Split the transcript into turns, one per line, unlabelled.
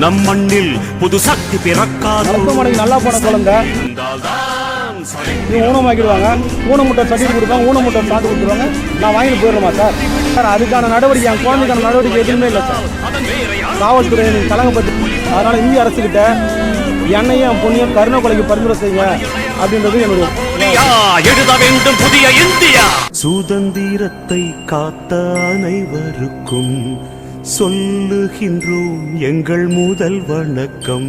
நம் மண்ணில் புது சக்தி பிறக்காது.
நல்லா போன குழந்தை ஊனமாக்கிடுவாங்க. ஊனமுட்டை சர்டிஃபிகேட் கொடுப்பாங்க, ஊனமுட்டை சான்று கொடுத்துருவாங்க. நான் வாங்கிட்டு போயிடணுமா சார்? சார் அதுக்கான நடவடிக்கை, என் குழந்தைக்கான நடவடிக்கை எதுவுமே இல்லை சார். காவல்துறை கலங்கப்பட்டு, அதனால இந்திய அரசுகிட்ட என்னையும் என் பொண்ணையும் கருணை கொலைக்கு பரிந்துரை செய்யுங்க அப்படின்றது என்னுடைய.
எழுத வேண்டும் புதிய இந்தியா. சுதந்திரத்தை காத்த அனைவருக்கும் சொல்லுகின்றோம் எங்கள் முதல் வணக்கம்.